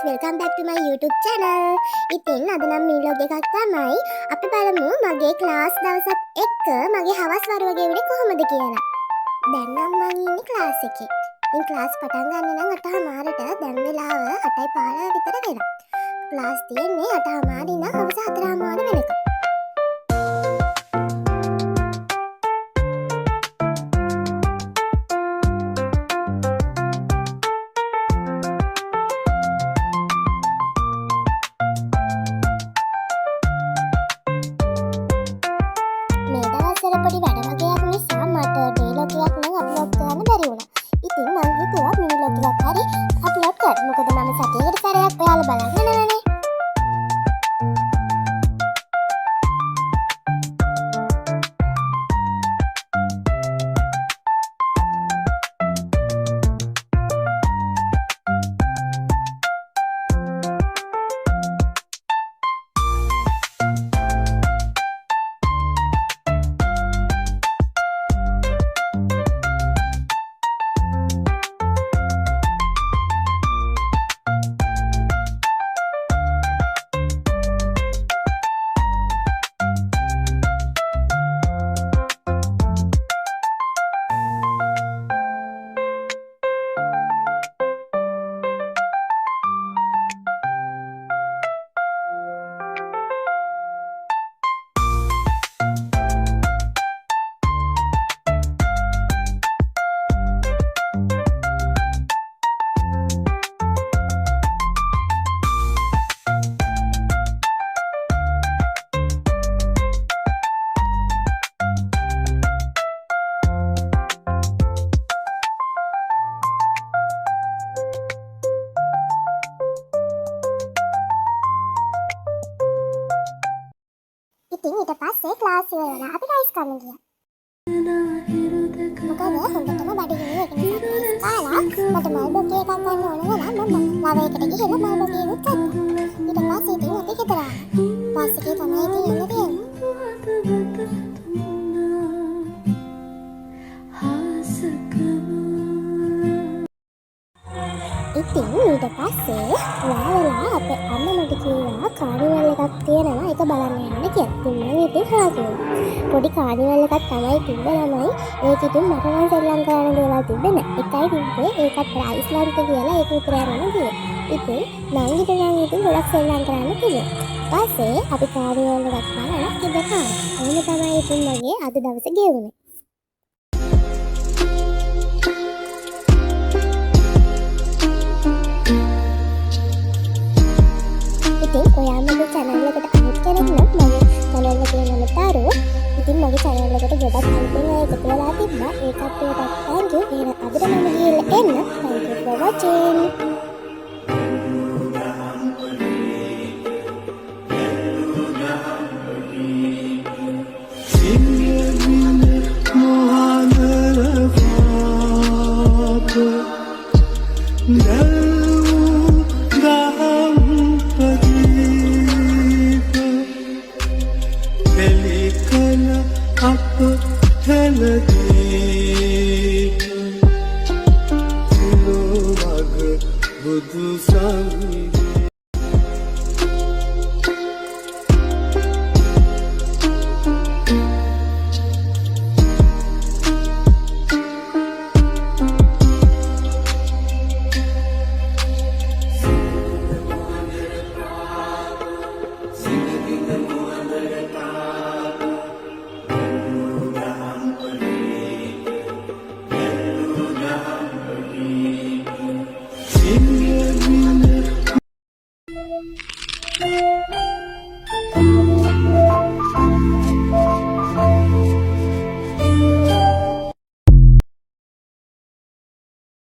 welcome back to my YouTube channel. ඉතින් අද නම් vlog එකක් තමයි. අපි බලමු මගේ ක්ලාස් දවසත් එක්ක මගේ හවස් වරුව ගෙවුනේ කොහොමද කියලා. දැන් නම් මම ඉන්නේ ක්ලාස් එකේ. ඉතින් ක්ලාස් පටන් ගන්න නම් 8:00ට දැන් වෙලාව 8:15 විතර වෙනවා. ක්ලාස් තියෙන්නේ 8:00 ඉඳන් හවස 4:00 වෙනකම්. පොඩි වැඩ වගේක් නිසා මට ඩේලොග් එකක් නම් අප්ලෝඩ් කරන්න බැරි වුණා. ඉතින් මම හිතුවා මිනි ලොග් එකක් හරි අප්ලෝඩ් කරන්න. මොකද මම සතියකට සැරයක් ඔයාලා බලන්න නෑනේ. ඉතින් ඊට පස්සේ ක්ලාස් ඉවරලා අපි රයිස් කන්න ගියා. මොකද හොඳටම බඩගිනි ඒක නිසා කාලා මට මල් බොකේ එකක් ගන්න ඕන වෙලා මම ලව එකට ගිහලා මල් බොකේ එකක් ගත්තා. ඊට පස්සේ ඉතින් අපි ගෙදර ආවා. බස් එකේ තමයි ඉතින් යන්න තියෙන්නේ. ඉතින් ඊට පස්සේ වාවලා අපේ අම්මා මට කිව්වා කානිවල් එකක් තියෙනවා ඒක බලන්න යන්න කියලා. ඉතින් මම ඉතින් හාගියා. පොඩි කානිවල් එකක් තමයි තිබ්බ ළමයි. ඒක ඉතින් මට නම් සෙල්ලම් කරන්න දේවල් තිබ්බේ නැහැ. එකයි තිබ්බේ ඒකත් ප්‍රයිස්ලන්ත කියලා ඒක විතරයි මම ගියේ. ඉතින් නංගිට නම් ඉතින් ගොඩක් සෙල්ලම් කරන්න තිබුණා. ඊපස්සේ අපි කානිවල් එකක් බලලා ඉඳලා ඕන තමයි ඉතින් මගේ අද දවසේ ගෙවුනේ. ඉතින් ඔයා මගේ channel එකට අනිත් කෙනෙක් නම් මගේ channel එකේ නම තාරු. ඉතින් මගේ channel එකට ගොඩක් content එකතු වෙලා තිබ්බා. ඒකත් ඒකට thank you. එහෙනම් අදට මම ගිහලා එන්න. Thank you for watching. Budu sang